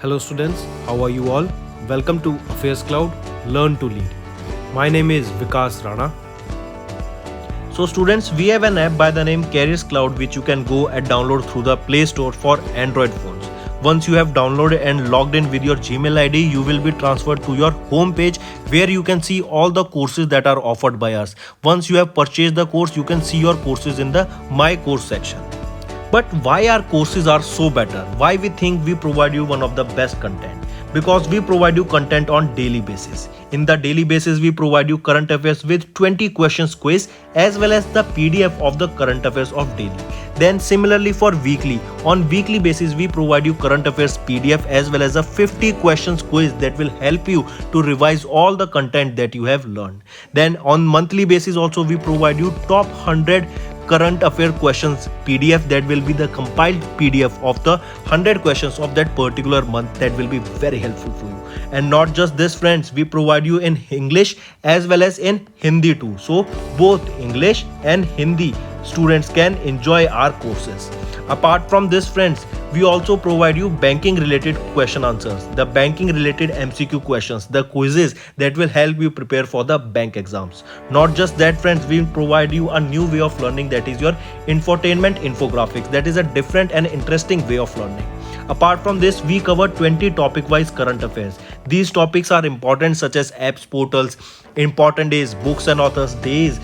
Hello students, how are you all? Welcome to Affairscloud, Learn to Lead. My name is Vikas Rana. So students, we have an app by the name Cloud which you can go and download through the Play Store for Android phones. Once you have downloaded and logged in with your Gmail ID, you will be transferred to your home page where you can see all the courses that are offered by us. Once you have purchased the course, you can see your courses in the My Course section. But why our courses are so better? Why we think we provide you one of the best content? Because we provide you content on daily basis. In the daily basis, we provide you current affairs with 20 questions quiz as well as the PDF of the current affairs of daily. Then similarly for weekly, on weekly basis we provide you current affairs PDF as well as a 50 questions quiz that will help you to revise all the content that you have learned. Then on monthly basis also we provide you top 100 current affair questions PDF that will be the compiled PDF of the 100 questions of that particular month that will be very helpful for you. And not just this friends, we provide you in English as well as in Hindi too. So both English and Hindi students can enjoy our courses. Apart from this friends, we also provide you banking related question answers, the banking related MCQ questions, the quizzes that will help you prepare for the bank exams. Not just that friends, we provide you a new way of learning, that is your infotainment infographics. That is a different and interesting way of learning. Apart from this, we cover 20 topic wise current affairs. These topics are important such as apps, portals, important days, books and authors days,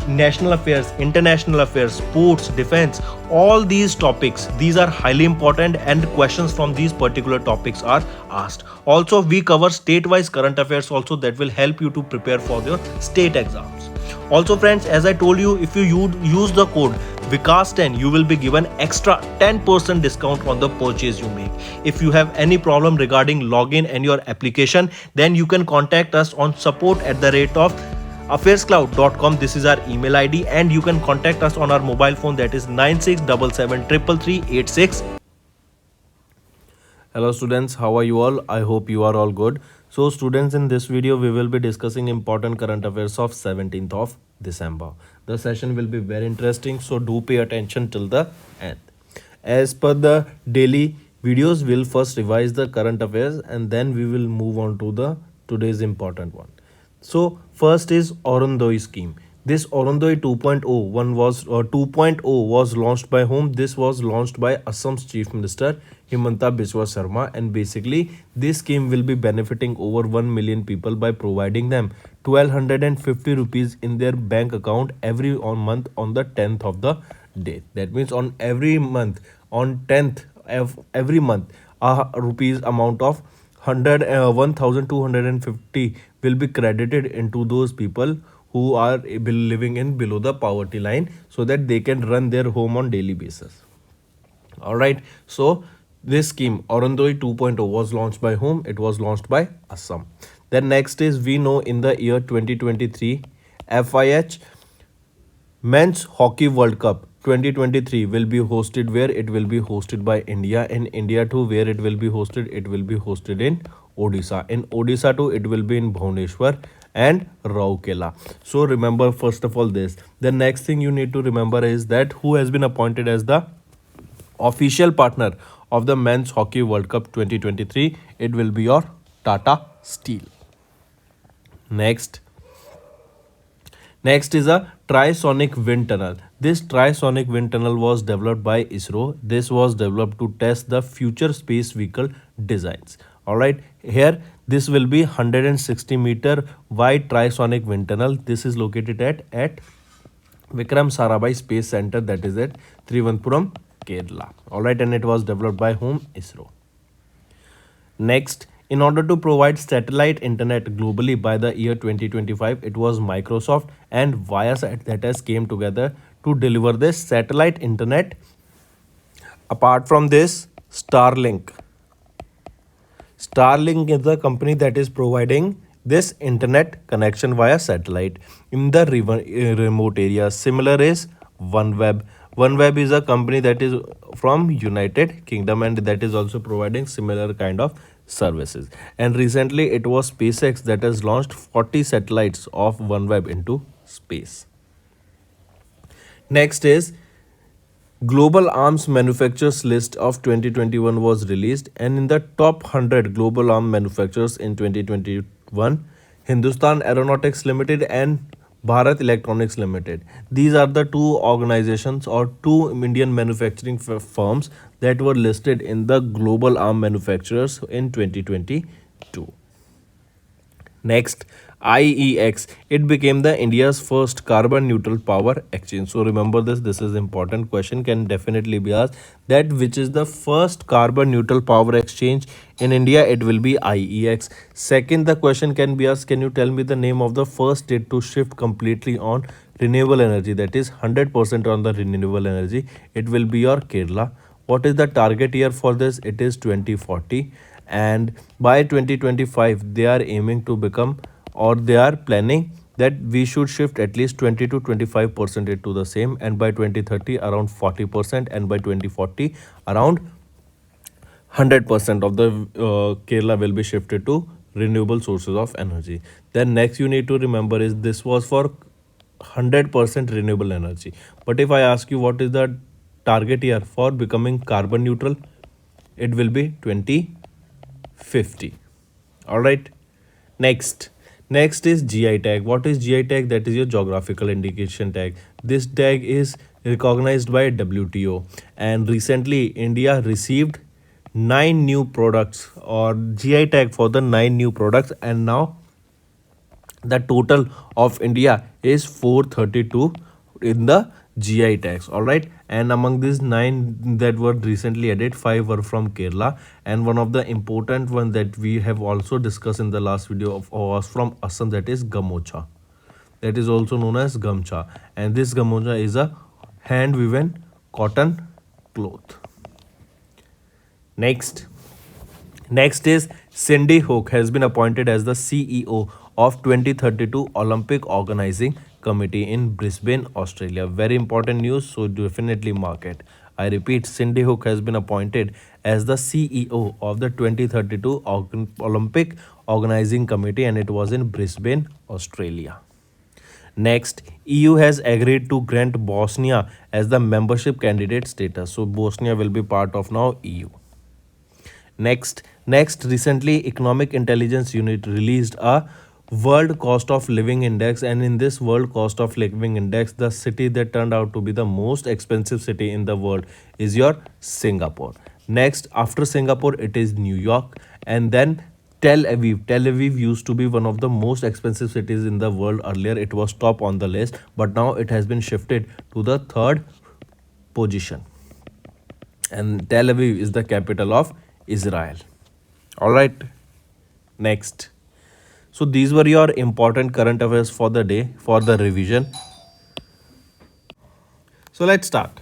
national affairs, international affairs, sports, defense, all these topics, these are highly important and questions from these particular topics are asked. Also we cover state-wise current affairs also that will help you to prepare for your state exams. Also friends, as I told you, if you use the code Vikas10, you will be given extra 10% discount on the purchase you make. If you have any problem regarding login and your application, then you can contact us on support@of Affairscloud.com. This is our email ID and you can contact us on our mobile phone, that is 9677333386. Hello students, how are you all? I hope you are all good. So students, in this video we will be discussing important current affairs of 17th of December. The session will be very interesting, so do pay attention till the end. As per the daily videos, we'll first revise the current affairs and then we will move on to the today's important one. So first is Arundhoi scheme. This Arundhoi 2.0 was launched by whom? This was launched by Assam's Chief Minister Himanta Biswa Sharma, and basically this scheme will be benefiting over 1 million people by providing them 1250 rupees in their bank account every month on the 10th of the day. That means on every month, on 10th of every month, rupees amount of 1250 will be credited into those people who are living in below the poverty line, so that they can run their home on daily basis. All right, so this scheme Arundhoi 2.0 was launched by whom? It was launched by Assam. Then next is, we know in the year 2023 FIH Men's Hockey World Cup 2023 will be hosted where? It will be hosted by India. In India too, where it will be hosted? It will be hosted in Odisha. In Odisha too, it will be in Bhubaneswar and Rourkela. So remember first of all this. The next thing you need to remember is that who has been appointed as the official partner of the Men's Hockey World Cup 2023. It will be your Tata Steel. Next is a trisonic wind tunnel. This trisonic wind tunnel was developed by ISRO. This was developed to test the future space vehicle designs. Alright, here this will be 160 meter wide trisonic wind tunnel. This is located at Vikram Sarabhai Space Center, that is at Thiruvananthapuram, Kerala. Alright, and it was developed by whom? ISRO. Next, in order to provide satellite internet globally by the year 2025, it was Microsoft and Viasat that has came together to deliver this satellite internet. Apart from this, Starlink is the company that is providing this internet connection via satellite in the remote areas. Similar is OneWeb. OneWeb is a company that is from United Kingdom and that is also providing similar kind of services. And recently it was SpaceX that has launched 40 satellites of OneWeb into space. Next is Global arms manufacturers list of 2021 was released, and in the top 100 global arms manufacturers in 2021, Hindustan Aeronautics Limited and Bharat Electronics Limited. These are the two organizations or two Indian manufacturing firms that were listed in the global arms manufacturers in 2022. Next, IEX. It became the India's first carbon neutral power exchange. So remember this. This is important question. Can definitely be asked that which is the first carbon neutral power exchange in India. It will be IEX. Second, the question can be asked. Can you tell me the name of the first state to shift completely on renewable energy? That is 100% on the renewable energy. It will be your Kerala. What is the target year for this? It is 2040, and by 2025 they are aiming to become, or they are planning that we should shift at least 20 to 25% to the same, and by 2030 around 40%, and by 2040 around 100% of the Kerala will be shifted to renewable sources of energy. Then next you need to remember is this was for 100% renewable energy. But if I ask you what is the target year for becoming carbon neutral, it will be 2050. All right. Next is GI tag. What is GI tag? That is your geographical indication tag. This tag is recognized by WTO, and recently India received 9 new products or GI tag for the 9 new products, and now the total of India is 432 in the GI tags. All right, and among these 9 that were recently added, 5 were from Kerala, and one of the important one that we have also discussed in the last video was from Assam, that is Gamocha. That is also known as Gamcha, and this Gamocha is a hand woven cotton cloth. Next is Cindy Hook has been appointed as the CEO of 2032 Olympic Organizing Committee in Brisbane, Australia. Very important news, so definitely mark it. I repeat, Cindy Hook has been appointed as the CEO of the 2032 Olympic Organizing Committee, and it was in Brisbane, Australia. Next, EU has agreed to grant Bosnia as the membership candidate status. So Bosnia will be part of now EU. Next, recently Economic Intelligence Unit released a World Cost of Living Index, and in this World Cost of Living Index, the city that turned out to be the most expensive city in the world is your Singapore. Next, after Singapore, it is New York, and then Tel Aviv. Tel Aviv used to be one of the most expensive cities in the world earlier. It was top on the list, but now it has been shifted to the third position. And Tel Aviv is the capital of Israel. All right. Next. So these were your important current affairs for the day for the revision. So let's start.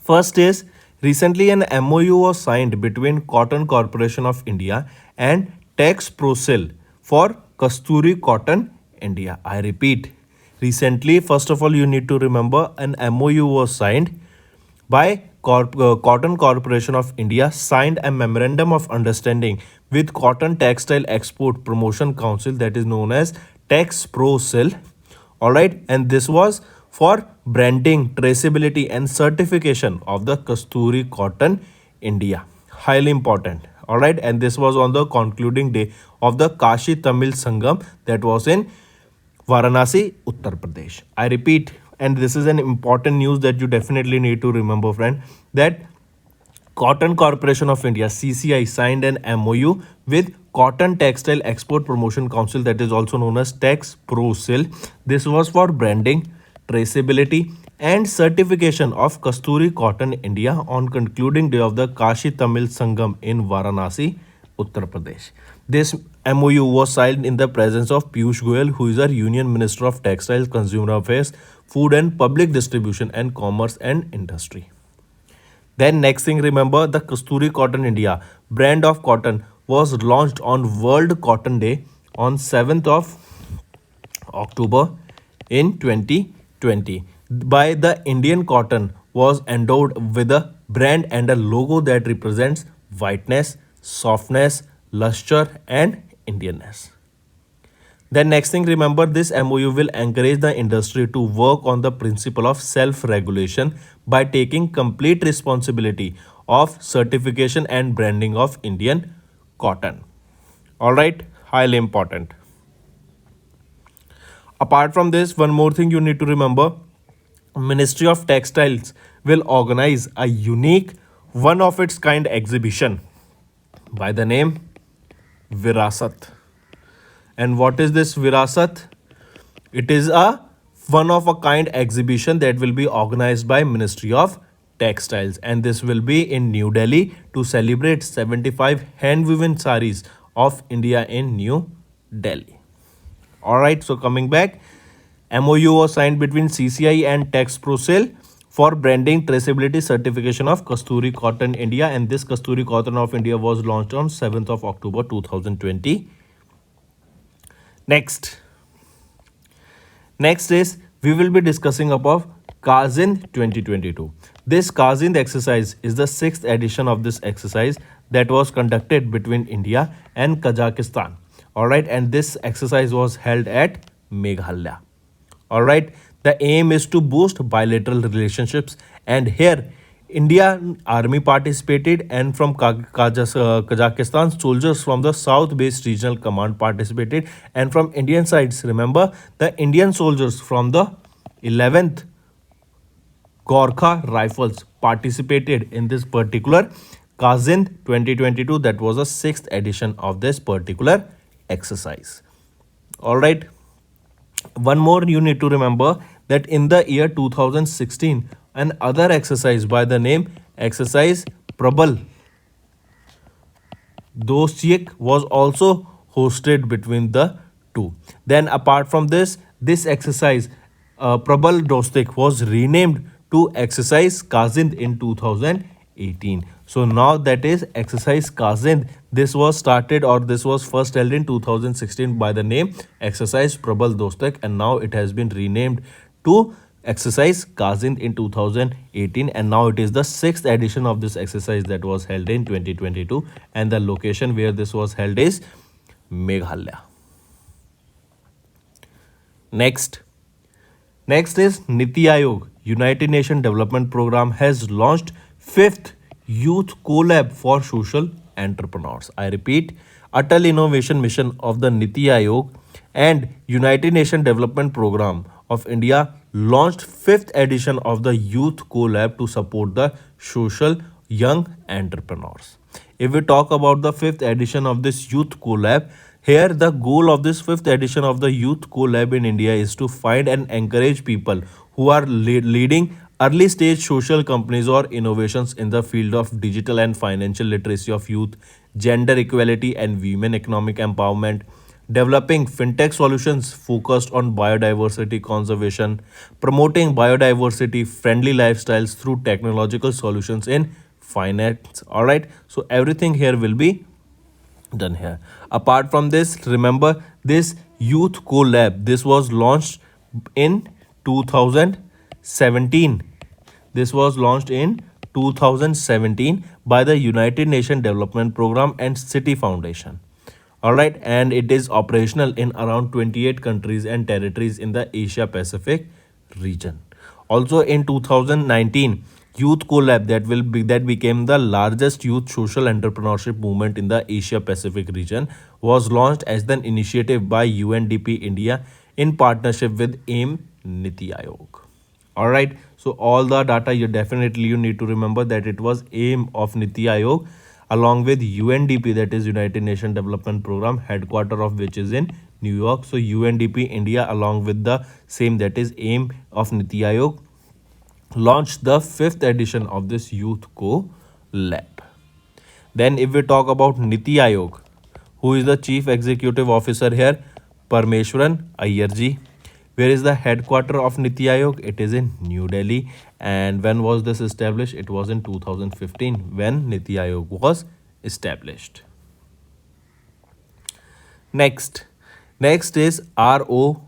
First is recently an MOU was signed between Cotton Corporation of India and Tax Procil for Kasturi Cotton India. I repeat, recently, first of all, you need to remember an MOU was signed by Cotton Corporation of India, signed a memorandum of understanding with Cotton Textile Export Promotion Council, that is known as Tax Procil. All right, and this was for branding, traceability and certification of the Kasturi Cotton India. Highly important. All right, and this was on the concluding day of the Kashi Tamil Sangam that was in Varanasi, Uttar Pradesh. I repeat, and this is an important news that you definitely need to remember, friend, that Cotton Corporation of India CCI signed an MOU with Cotton Textile Export Promotion Council, that is also known as Tax Procil. This was for branding, traceability and certification of Kasturi Cotton India on concluding day of the Kashi Tamil Sangam in Varanasi, Uttar Pradesh. This MOU was signed in the presence of Piyush Goyal, who is our Union Minister of Textiles, Consumer Affairs, Food and Public Distribution and Commerce and Industry. Then next thing, remember the Kasturi Cotton India brand of cotton was launched on World Cotton Day on 7th of October in 2020 by the Indian Cotton was endowed with a brand and a logo that represents whiteness, softness, luster and Indianness. Then next thing, remember this MOU will encourage the industry to work on the principle of self-regulation by taking complete responsibility of certification and branding of Indian cotton. All right, highly important. Apart from this, one more thing you need to remember, Ministry of Textiles will organize a unique one of its kind exhibition by the name Virasat. And what is this Virasat? It is a one of a kind exhibition that will be organized by Ministry of Textiles, and this will be in New Delhi to celebrate 75 hand woven saris of India in New Delhi. All right, so coming back, MOU was signed between CCI and TexProcel for branding traceability certification of Kasturi Cotton India, and this Kasturi Cotton of India was launched on 7th of October 2020. Next is we will be discussing about Kazind 2022. This Kazind exercise is the sixth edition of this exercise that was conducted between India and Kazakhstan. All right, and this exercise was held at Meghalaya. All right, the aim is to boost bilateral relationships, and here Indian army participated, and from Kazakhstan soldiers from the south based regional command participated, and from Indian sides, remember, the Indian soldiers from the 11th Gorkha Rifles participated in this particular Kazind 2022. That was a sixth edition of this particular exercise. All right, one more you need to remember, that in the year 2016 an other exercise by the name exercise Prabal Dosyek was also hosted between the two. Then apart from this, this exercise Prabal Dosyek was renamed to exercise Kazind in 2018. So now that is exercise Kazind. This was started, or this was first held in 2016 by the name exercise Prabal Dostak, and now it has been renamed to exercise Kazind in 2018, and now it is the sixth edition of this exercise that was held in 2022, and the location where this was held is Meghalaya. Next is Niti Aayog, United Nations Development Program, has launched fifth Youth Collab for Social Entrepreneurs. I repeat, Atal Innovation Mission of the Niti Aayog and United Nations Development Program of India launched fifth edition of the Youth Collab to support the social young entrepreneurs. If we talk about the fifth edition of this Youth Collab, here the goal of this fifth edition of the Youth Collab in India is to find and encourage people who are leading early stage social companies or innovations in the field of digital and financial literacy of youth, gender equality and women economic empowerment, developing fintech solutions focused on biodiversity conservation, promoting biodiversity friendly lifestyles through technological solutions in finance. All right, so everything here will be done here. Apart from this, remember this Youth Collab, this was launched in 2017. This was launched in 2017 by the United Nations Development Program and City Foundation. All right, and it is operational in around 28 countries and territories in the Asia Pacific region. Also in 2019, Youth Collab that became the largest youth social entrepreneurship movement in the Asia Pacific region was launched as an initiative by UNDP India in partnership with AIM Niti Aayog. All right, so all the data you need to remember that it was AIM of Niti Aayog along with UNDP, that is United Nations Development Program, headquarter of which is in New York. So UNDP India along with the same, that is AIM of Niti Aayog, launched the fifth edition of this Youth Collab. Then if we talk about Niti Aayog, who is the chief executive officer here? Parmeshwaran Iyer. Where is the headquarter of Niti Aayog? It is in New Delhi. And when was this established? It was in 2015 when Niti Aayog was established. Next is RODTEP,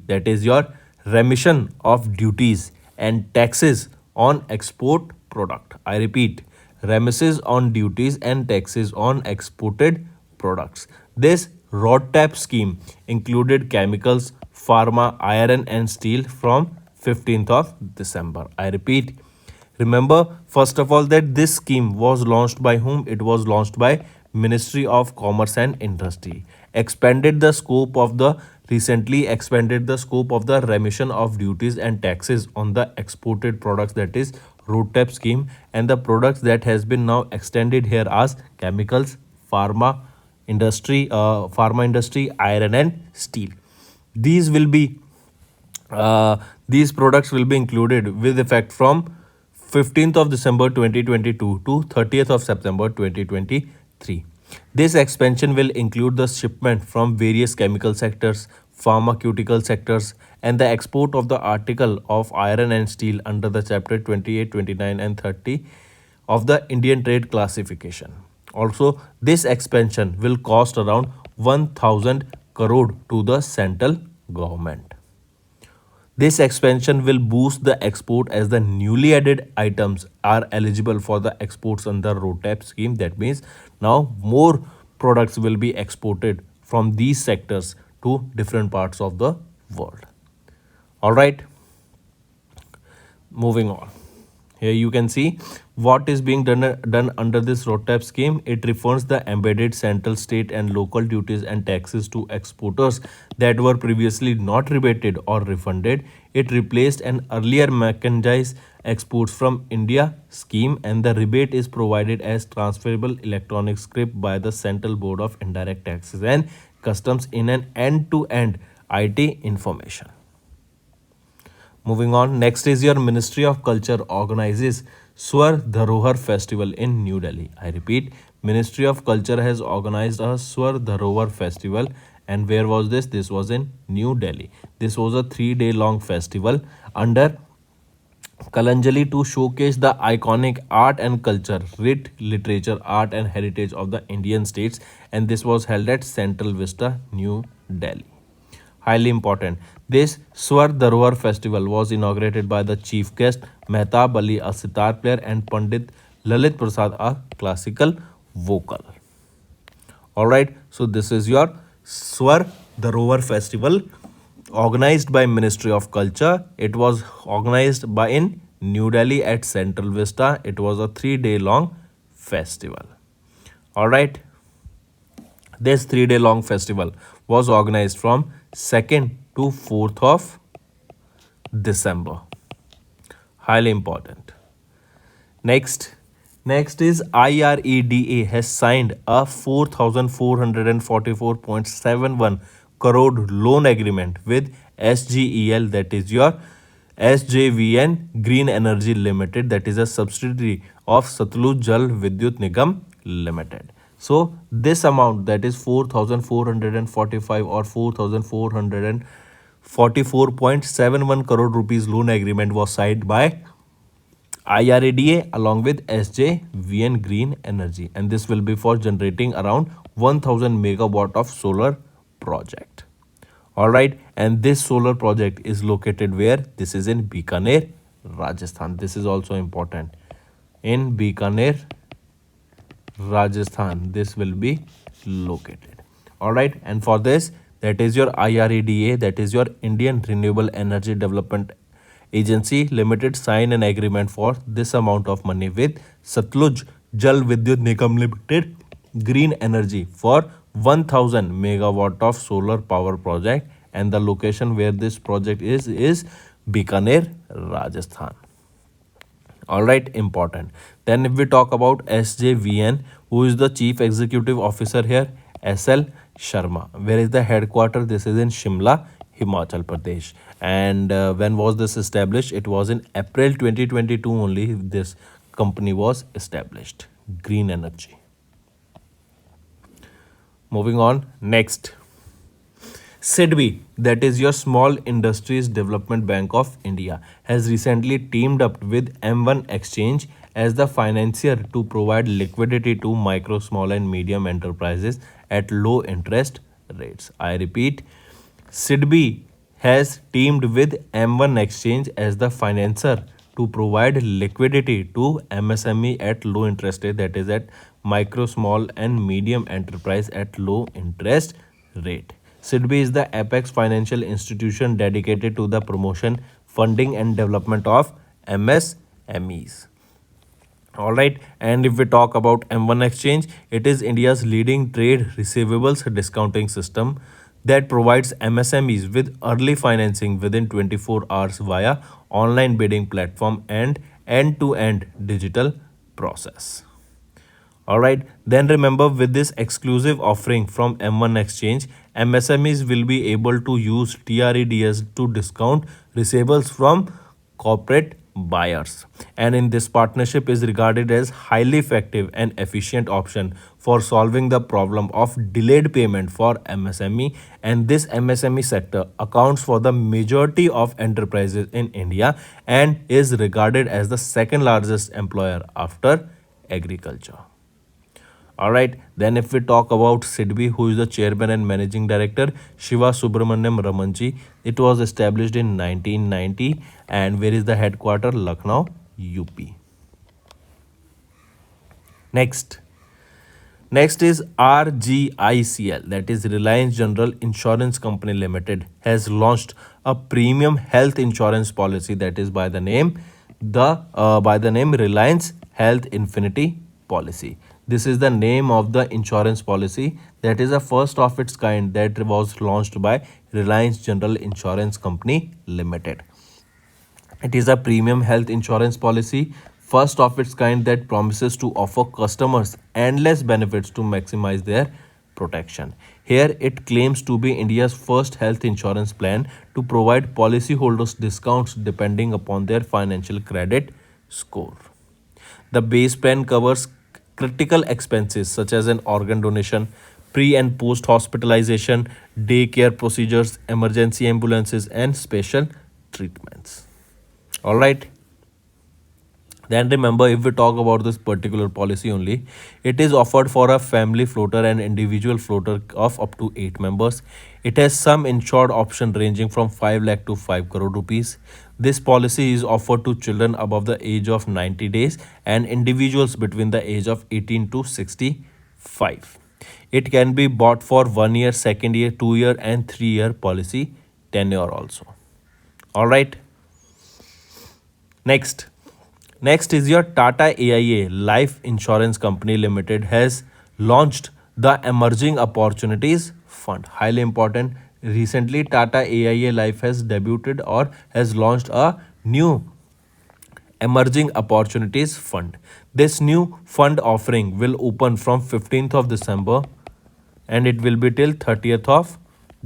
that is your remission of duties and taxes on export product. I repeat, remissions on duties and taxes on exported products. This Roadtap Scheme included chemicals, pharma, iron and steel from 15th of December. I repeat, remember first of all that this scheme was launched by whom? It was launched by Ministry of Commerce and Industry. Expanded the scope of the recently expanded the scope of the remission of duties and taxes on the exported products, that is Roadtap Scheme, and the products that has been now extended here as chemicals, pharma industry, iron and steel. These will be these products will be included with effect from 15th of December 2022 to 30th of September 2023. This expansion will include the shipment from various chemical sectors, pharmaceutical sectors, and the export of the article of iron and steel under the chapter 28, 29, and 30 of the Indian Trade Classification. Also, this expansion will cost around 1000 crore to the central government. This expansion will boost the export as the newly added items are eligible for the exports under Roadtap scheme. That means now more products will be exported from these sectors to different parts of the world. All right, moving on. Here you can see what is being done under this Roadtap scheme. It refunds the embedded central, state and local duties and taxes to exporters that were previously not rebated or refunded. It replaced an earlier mechanized exports from India scheme, and the rebate is provided as transferable electronic script by the Central Board of Indirect Taxes and Customs in an end-to-end IT information. Moving on, next is your Ministry of Culture organizes Swar Dharohar Festival in New Delhi. I repeat, Ministry of Culture has organized a Swar Dharohar Festival. And where was this? This was in New Delhi. This was a 3-day long festival under Kalanjali to showcase the iconic art and culture, writ, literature, art and heritage of the Indian states, and this was held at Central Vista, New Delhi. Highly important. This Swar Dharohar Festival was inaugurated by the chief guest Mehtab Ali, a sitar player, and Pandit Lalit Prasad, a classical vocal. All right, so this is your Swar Dharohar Festival organized by Ministry of Culture. It was organized by in New Delhi at Central Vista. It was a 3-day long festival. All right, this 3-day long festival was organized from 2nd to 4th of December. Highly important. Next is IRDA has signed a 4,444.71 crore loan agreement with SGEL, that is your SJVN Green Energy Limited, that is a subsidiary of Satluj Jal Vidyut Nigam Limited. So this amount, that is 4,445 or 4,444.71 crore rupees loan agreement was signed by IRDA along with SJVN Green Energy, and this will be for generating around 1000 megawatt of solar project. All right, and this solar project is located where? This is in Bikaner, Rajasthan. This is also important. In Bikaner, Rajasthan, this will be located. All right, and for this, that is your IRDA, that is your Indian Renewable Energy Development Agency Limited, sign an agreement for this amount of money with Satluj Jal Vidyut Nigam Limited Green Energy for 1000 megawatt of solar power project, and the location where this project is Bikaner, Rajasthan. All right, important. Then if we talk about SJVN, who is the chief executive officer here? SL Sharma. Where is the headquarter? This is in Shimla, Himachal Pradesh. And when was this established? It was in April 2022 only this company was established. Green Energy. Moving on, next. SIDBI, that is your Small Industries Development Bank of India, has recently teamed up with M1 Exchange as the financier to provide liquidity to micro, small and medium enterprises at low interest rates. I repeat, SIDBI has teamed with M1 Exchange as the financier to provide liquidity to MSME at low interest rate, that is at micro, small and medium enterprise at low interest rate. SIDBI is the apex financial institution dedicated to the promotion, funding and development of MSMEs. All right, and if we talk about M1 Exchange, it is India's leading trade receivables discounting system that provides MSMEs with early financing within 24 hours via online bidding platform and end-to-end digital process. All right, then remember with this exclusive offering from M1 Exchange, MSMEs will be able to use TREDS to discount receivables from corporate buyers. And in this partnership is regarded as highly effective and efficient option for solving the problem of delayed payment for MSME, and this MSME sector accounts for the majority of enterprises in India and is regarded as the second largest employer after agriculture. All right, then if we talk about SIDBI, who is the chairman and managing director, Shiva Subramaniam Ramanji. It was established in 1990, and where is the headquarter? Lucknow, UP. Next is RGICL, that is Reliance General Insurance Company Limited, has launched a premium health insurance policy that is by the name Reliance Health Infinity Policy. This is the name of the insurance policy that is a first of its kind that was launched by Reliance General Insurance Company Limited. It is a premium health insurance policy, first of its kind that promises to offer customers endless benefits to maximize their protection. Here, it claims to be India's first health insurance plan to provide policyholders discounts depending upon their financial credit score. The base plan covers critical expenses such as an organ donation, pre and post hospitalization, daycare procedures, emergency ambulances, and special treatments. All right. Then remember, if we talk about this particular policy only, it is offered for a family floater and individual floater of up to 8 members. It has some insured option ranging from 5 lakh to 5 crore rupees. This policy is offered to children above the age of 90 days and individuals between the age of 18 to 65. It can be bought for 1 year, second year, 2 year and 3 year policy tenure also. All right. Next is your Tata AIA Life Insurance Company Limited has launched the Emerging Opportunities Fund. Highly important. Recently, Tata AIA Life has debuted or has launched a new Emerging Opportunities Fund. This new fund offering will open from 15th of December and it will be till 30th of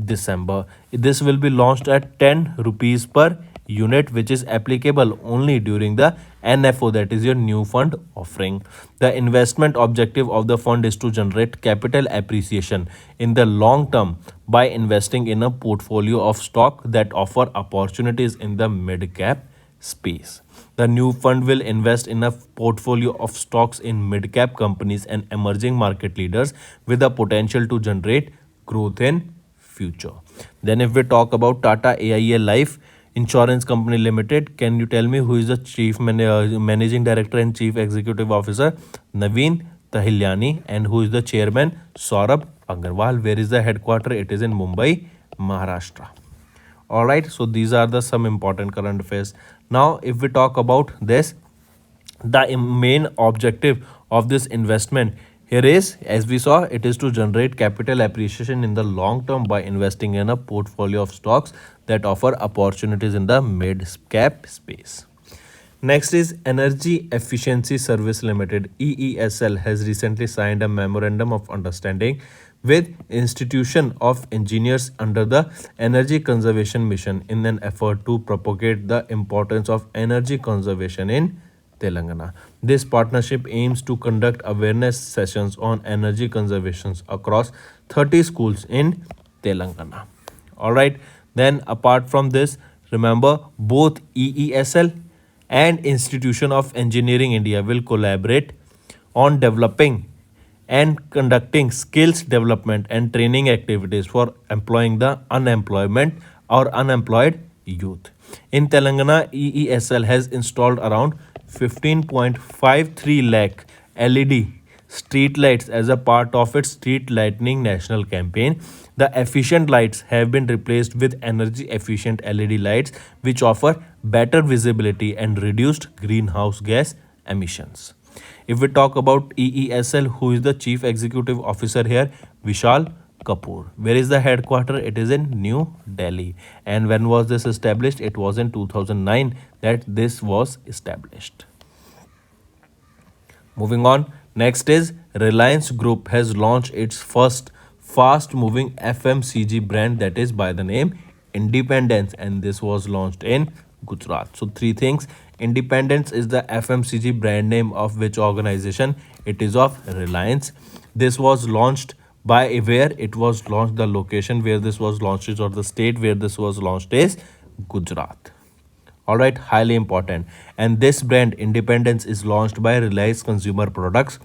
December. This will be launched at 10 rupees per unit, which is applicable only during the NFO, that is your new fund offering. The investment objective of the fund is to generate capital appreciation in the long term by investing in a portfolio of stock that offer opportunities in the mid cap space. The new fund will invest in a portfolio of stocks in mid cap companies and emerging market leaders with the potential to generate growth in future. Then if we talk about Tata AIA Life Insurance Company Limited, can you tell me who is the managing director and chief executive officer? Naveen Tahilyani. And who is the chairman? Saurabh Agarwal. Where is the headquarter? It is in Mumbai, Maharashtra. All right, so these are the some important current affairs. Now if we talk about this, the main objective of this investment here is, as we saw, it is to generate capital appreciation in the long term by investing in a portfolio of stocks that offer opportunities in the mid cap space. Next is Energy Efficiency Service Limited, EESL, has recently signed a memorandum of understanding with Institution of Engineers under the Energy Conservation Mission in an effort to propagate the importance of energy conservation in Telangana. This partnership aims to conduct awareness sessions on energy conservation across 30 schools in Telangana. All right. Then apart from this, remember both EESL and Institution of Engineering India will collaborate on developing and conducting skills development and training activities for employing the unemployed youth. In Telangana, EESL has installed around 15.53 lakh LED street lights as a part of its street lightning national campaign. The efficient lights have been replaced with energy efficient LED lights, which offer better visibility and reduced greenhouse gas emissions. If we talk about EESL, who is the Chief Executive Officer here? Vishal Kapoor. Where is the headquarter? It is in New Delhi. And when was this established? It was in 2009 that this was established. Moving on, next is Reliance Group has launched its first fast moving FMCG brand, that is by the name Independence, and this was launched in Gujarat. So three things: Independence is the FMCG brand name of which organization? It is of Reliance. This was launched by where? It was launched, the location where this was launched is, or the state where this was launched is Gujarat. All right, highly important. And this brand Independence is launched by Reliance Consumer Products,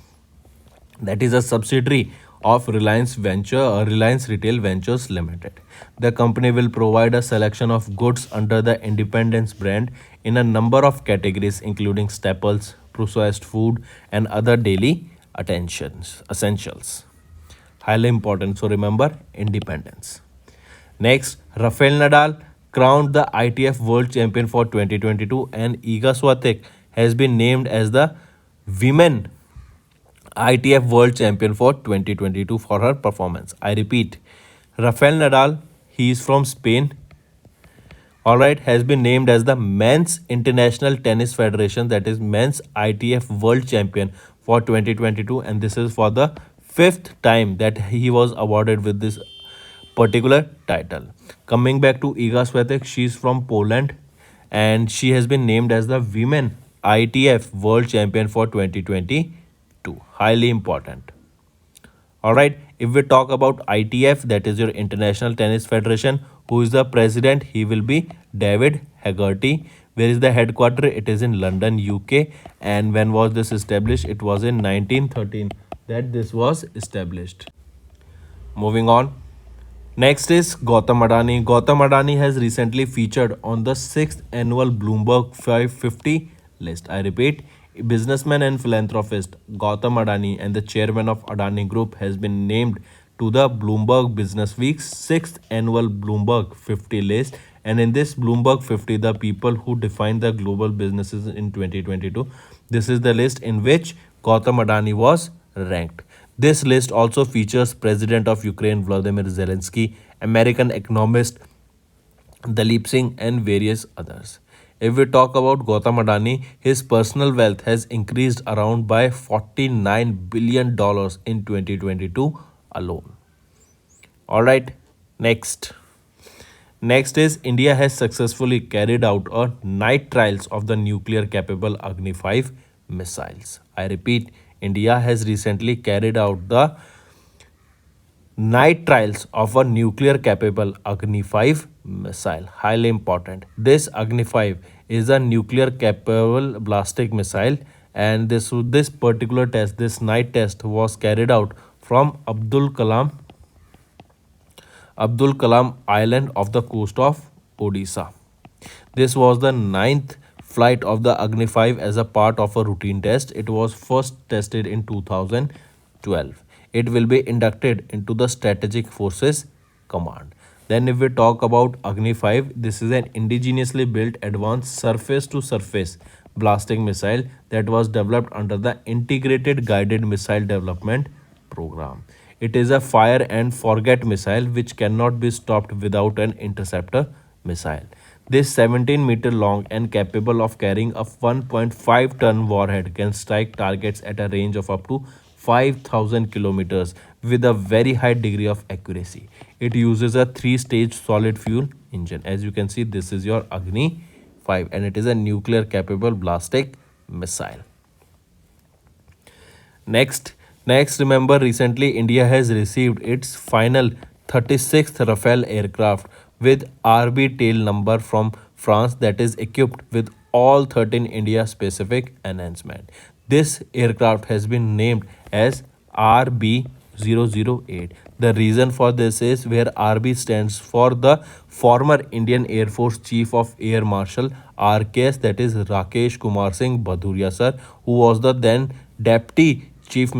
that is a subsidiary of Reliance Retail Ventures Limited. The company will provide a selection of goods under the Independence brand in a number of categories, including staples, processed food, and other daily essentials. Highly important. So remember Independence. Next, Rafael Nadal crowned the ITF World Champion for 2022, and Iga Swiatek has been named as the Women ITF World Champion for 2022 for her performance. I repeat, Rafael Nadal, he is from Spain, all right, has been named as the Men's International Tennis Federation, that is Men's ITF World Champion for 2022, and this is for the fifth time that he was awarded with this particular title. Coming back to Iga Swiatek, she is from Poland and she has been named as the Women ITF World Champion for 2022. Highly important. All right, if we talk about ITF, that is your International Tennis Federation, who is the president? He will be David Haggerty. Where is the headquarter? It is in London, UK. And when was this established? It was in 1913 that this was established. Moving on. Next is Gautam Adani. Gautam Adani has recently featured on the 6th annual Bloomberg 550 list. I repeat, businessman and philanthropist Gautam Adani and the chairman of Adani Group has been named to the Bloomberg Business Week's 6th annual Bloomberg 50 list. And in this Bloomberg 50, the people who define the global businesses in 2022, this is the list in which Gautam Adani was ranked. This list also features President of Ukraine Vladimir Zelensky, American economist Dalip Singh, and various others. If we talk about Gautam Adani, his personal wealth has increased around by $49 billion in 2022 alone. All right, next. Next is India has successfully carried out a night trials of the nuclear capable Agni 5 missiles. I repeat, India has recently carried out the night trials of a nuclear capable Agni 5 missile. Highly important. This Agni 5 is a nuclear capable ballistic missile, and this particular test, this night test, was carried out from Abdul Kalam Island of the coast of Odisha. This was the ninth flight of the Agni 5 as a part of a routine test. It was first tested in 2012. It will be inducted into the Strategic Forces Command. Then if we talk about Agni 5, this is an indigenously built advanced surface-to-surface blasting missile that was developed under the Integrated Guided Missile Development Program. It is a fire and forget missile which cannot be stopped without an interceptor missile. This 17-meter long and capable of carrying a 1.5 ton warhead can strike targets at a range of up to 5,000 kilometers with a very high degree of accuracy. It uses a 3-stage solid fuel engine. As you can see, this is your Agni 5 and it is a nuclear capable ballistic missile. Next, remember, recently India has received its final 36th Rafael aircraft with RB tail number from France that is equipped with all 13 India specific enhancement. This aircraft has been named as RB008. The reason for this is where RB stands for the former Indian Air Force Chief of Air Marshal RKS, that is Rakesh Kumar Singh Bhaduria sir, who was the then Deputy Chief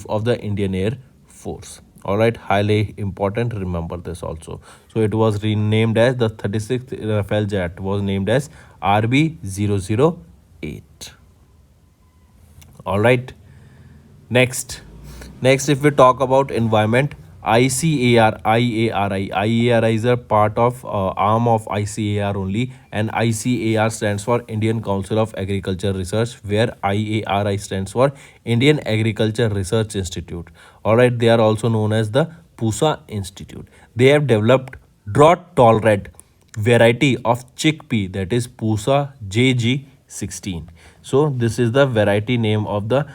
of the Indian Air Force. All right, highly important. Remember this also. So it was renamed as the 36th Rafael jet was named as RB008. All right. Next, if we talk about environment, ICAR is a part of arm of ICAR only, and ICAR stands for Indian Council of Agriculture Research, where IARI stands for Indian Agriculture Research Institute. All right, they are also known as the PUSA Institute. They have developed drought tolerant variety of chickpea, that is Pusa JG16. So this is the variety name of the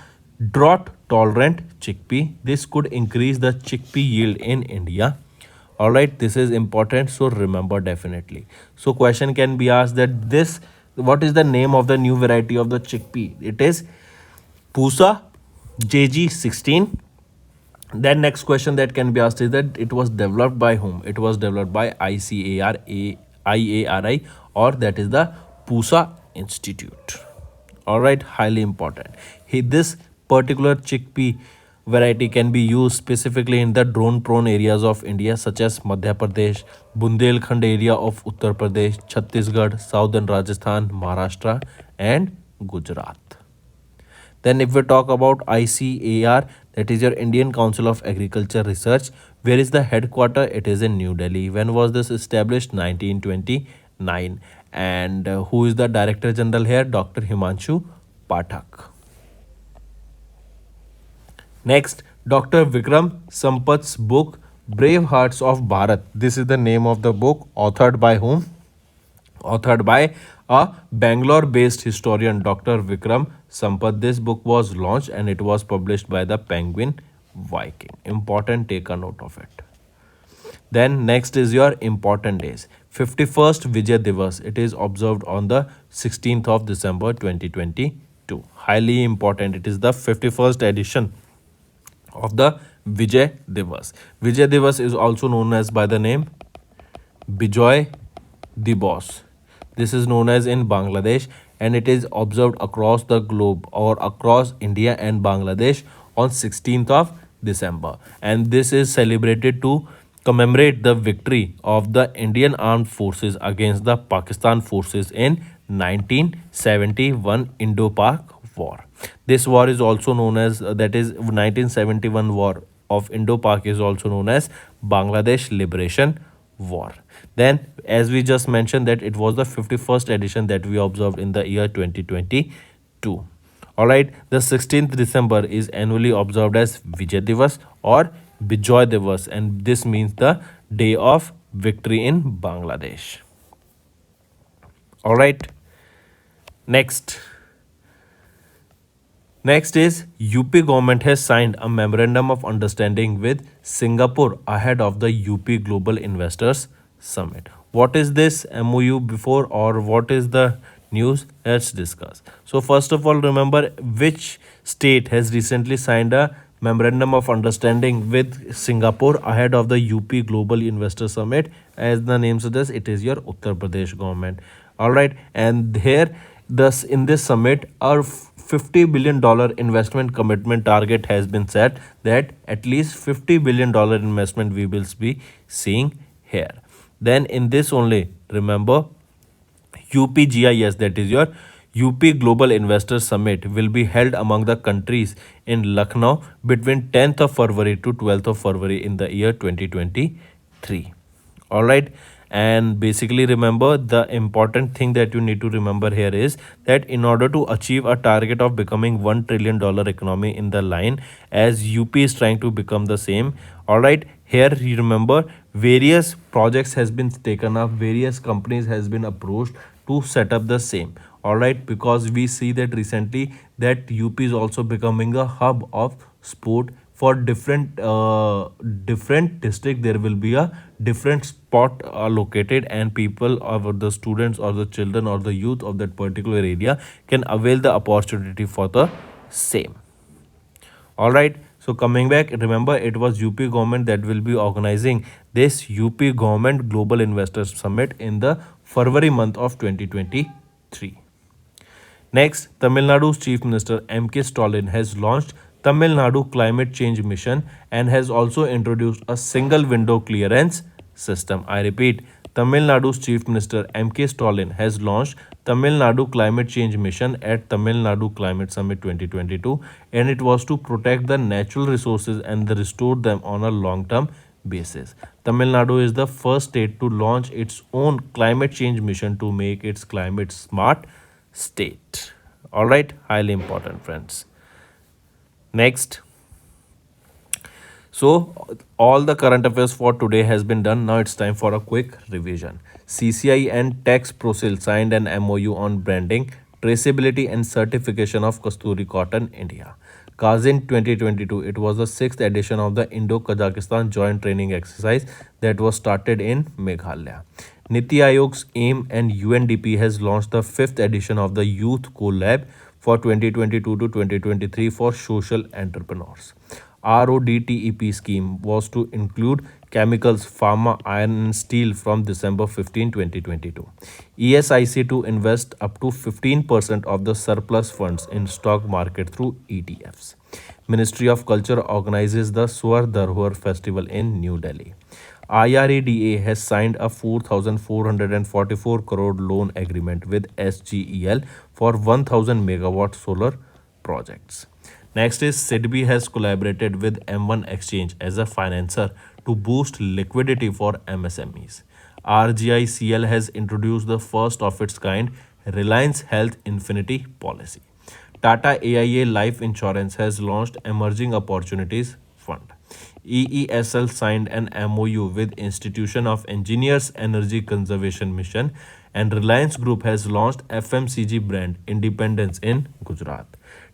drought tolerant chickpea. This could increase the chickpea yield in India. All right, this is important, so remember definitely. So question can be asked that this, what is the name of the new variety of the chickpea? It is Pusa JG16. Then next question that can be asked is that it was developed by whom? It was developed by IARI, or that is the PUSA Institute. All right, highly important. This particular chickpea variety can be used specifically in the drone prone areas of India such as Madhya Pradesh, Bundelkhand area of Uttar Pradesh, Chhattisgarh, southern Rajasthan, Maharashtra and Gujarat. Then if we talk about ICAR, that is your Indian Council of Agriculture Research, where is the headquarter? It is in New Delhi. When was this established? 1929. And who is the Director General here? Dr. Himanshu Pathak. Next, Dr. Vikram Sampath's book, Brave Hearts of Bharat. This is the name of the book, authored by whom? Authored by a Bangalore based historian, Dr. Vikram Sampath. This book was launched and it was published by the Penguin Viking. Important, take a note of it. Then next is your important days. 51st Vijay Divas. It is observed on the 16th of December 2022. Highly important. It is the 51st edition of the Vijay Divas. Vijay Divas is also known as by the name Vijay Divas. This is known as in Bangladesh, and it is observed across the globe or across India and Bangladesh on 16th of December. And this is celebrated to commemorate the victory of the Indian Armed Forces against the Pakistan forces in 1971 Indo-Pak War. This war is also known as, that is 1971 War of Indo-Pak is also known as Bangladesh Liberation War. Then as we just mentioned that it was the 51st edition that we observed in the year 2022. All right, the 16th December is annually observed as Vijay Divas or Bijoy Divas, and this means the day of victory in Bangladesh. All right, next is UP government has signed a memorandum of understanding with Singapore ahead of the UP Global Investors Summit. What is this MOU before, or what is the news? Let's discuss. So first of all, remember which state has recently signed a memorandum of understanding with Singapore ahead of the UP Global Investor Summit. As the name suggests, it is your Uttar Pradesh government. All right, and here thus in this summit our $50 billion investment commitment target has been set, that at least $50 billion investment we will be seeing here. Then in this only, remember UPGIS, that is your UP Global Investor Summit, will be held among the countries in Lucknow between 10th of February to 12th of February in the year 2023. All right. And basically remember, the important thing that you need to remember here is that in order to achieve a target of becoming $1 trillion economy in the line, as UP is trying to become the same. All right, here you remember various projects has been taken up, various companies has been approached to set up the same. All right, because we see that recently that UP is also becoming a hub of sport. For different district there will be a different spot located, and people or the students or the children or the youth of that particular area can avail the opportunity for the same. All right, so coming back, remember it was UP government that will be organizing this UP Government Global Investors Summit in the February month of 2023. Next, Tamil Nadu's Chief Minister M.K. Stalin has launched Tamil Nadu Climate Change Mission and has also introduced a single window clearance system. I repeat, Tamil Nadu's Chief Minister M.K. Stalin has launched Tamil Nadu Climate Change Mission at Tamil Nadu Climate Summit 2022, and it was to protect the natural resources and restore them on a long-term basis. Tamil Nadu is the first state to launch its own climate change mission to make its climate smart state. All right, highly important, friends. Next. So all the current affairs for today has been done. Now it's time for a quick revision. CCI and Tax Prosil signed an MOU on branding, traceability and certification of Kasturi Cotton India. Kazin 2022, it was the sixth edition of the Indo-Kazakhstan joint training exercise that was started in Meghalaya. Niti Aayog's AIM and UNDP has launched the fifth edition of the Youth Collab for 2022 to 2023 for social entrepreneurs. RODTEP scheme was to include chemicals, pharma, iron and steel from December 15, 2022. ESIC to invest up to 15% of the surplus funds in stock market through ETFs. Ministry of Culture organizes the Swar Dharwar Festival in New Delhi. IRDA has signed a 4,444 crore loan agreement with SGEL for 1,000 megawatt solar projects. Next is SIDBI has collaborated with M1 Exchange as a financer to boost liquidity for MSMEs. RGICL has introduced the first of its kind Reliance Health Infinity policy. Tata AIA Life Insurance has launched Emerging Opportunities Fund. EESL signed an MOU with Institution of Engineers Energy Conservation Mission, and Reliance Group has launched FMCG brand Independence in Gujarat.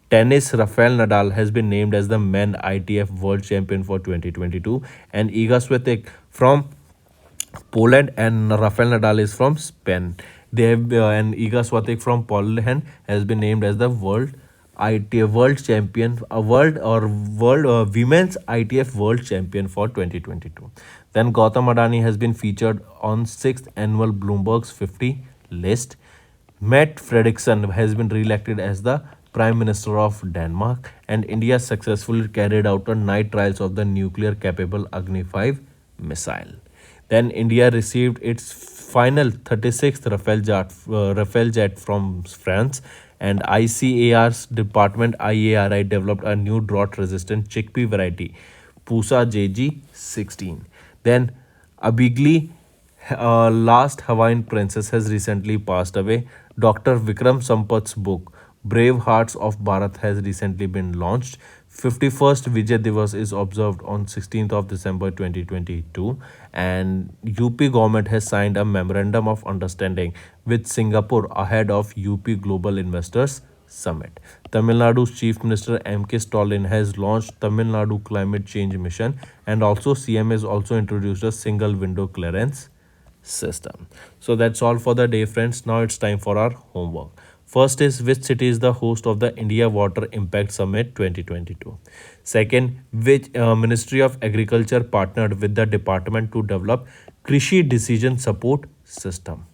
Tennis Rafael Nadal has been named as the men ITF World Champion for 2022, and Iga Swiatek from Poland and Rafael Nadal is from Spain. They have and Iga Swiatek from Poland has been named as the World Champion, World Women's ITF World Champion for 2022. Then Gautam Adani has been featured on 6th annual Bloomberg's 50 list. Matt Fredriksson has been re-elected as the Prime Minister of Denmark, and India successfully carried out a night trials of the nuclear-capable Agni 5 missile. Then India received its final 36th Rafale jet from France, and ICAR's department IARI developed a new drought-resistant chickpea variety, Pusa JG16. Then Abigli, last Hawaiian princess, has recently passed away. Dr. Vikram Sampat's book Brave Hearts of Bharat has recently been launched. 51st Vijay Divas is observed on 16th of December 2022, and UP government has signed a memorandum of understanding with Singapore ahead of UP Global Investors Summit. Tamil Nadu's Chief Minister M.K. Stalin has launched Tamil Nadu Climate Change Mission, and also CM has also introduced a single window clearance system. So that's all for the day, friends. Now it's time for our homework. First is, which city is the host of the India Water Impact Summit 2022? Second, which Ministry of Agriculture partnered with the department to develop Krishi Decision Support System?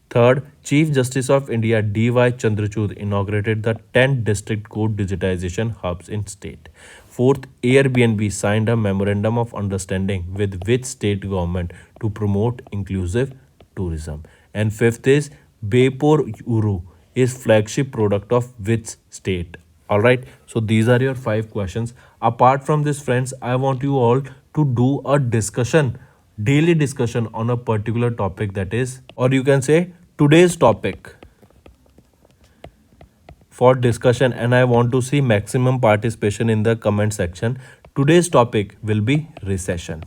Third, Chief Justice of India D.Y. Chandrachud inaugurated the 10 district court digitization hubs in state. Fourth, Airbnb signed a memorandum of understanding with which state government to promote inclusive tourism? And fifth is, Bepor Uru is flagship product of which state? All right, so these are your 5 questions. Apart from this, friends, I want you all to do a discussion, daily discussion on a particular topic, that is, or you can say today's topic for discussion, and I want to see maximum participation in the comment section. Today's topic will be recession.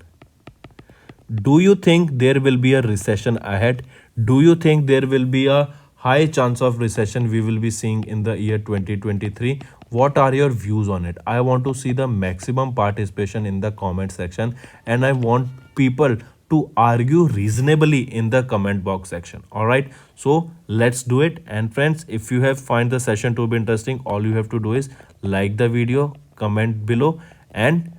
Do you think there will be a recession ahead? Do you think there will be a high chance of recession we will be seeing in the year 2023? What are your views on it? I want to see the maximum participation in the comment section, and I want people to argue reasonably in the comment box section. All right, so let's do it. And friends, if you have find the session to be interesting, all you have to do is like the video, comment below, and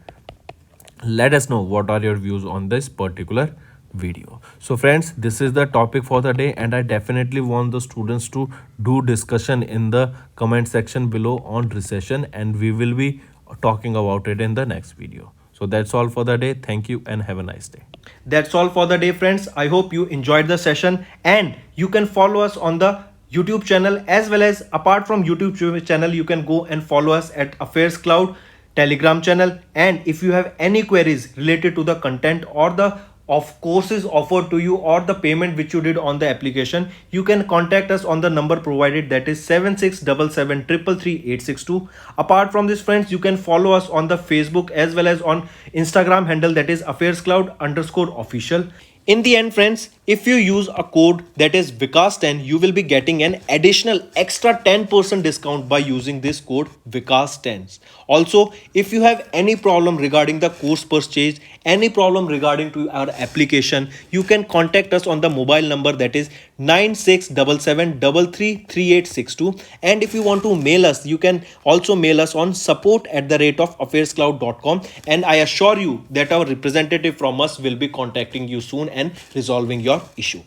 let us know what are your views on this particular video. So friends, this is the topic for the day, and I definitely want the students to do discussion in the comment section below on recession, and we will be talking about it in the next video. So that's all for the day. Thank you and have a nice day. That's all for the day, friends. I hope you enjoyed the session, and you can follow us on the YouTube channel, as well as apart from YouTube channel, you can go and follow us at Affairscloud Telegram channel. And if you have any queries related to the content or the of courses offered to you or the payment which you did on the application, you can contact us on the number provided, that is 7677333862. Apart from this, friends, you can follow us on the Facebook as well as on Instagram handle, that is Affairscloud_official. In the end, friends, if you use a code that is Vikas10, you will be getting an additional extra 10% discount by using this code Vikas10. Also, if you have any problem regarding the course purchase, any problem regarding to our application, you can contact us on the mobile number, that is 9677333862. And if you want to mail us, you can also mail us on support@affairscloud.com, and I assure you that our representative from us will be contacting you soon and resolving your issue.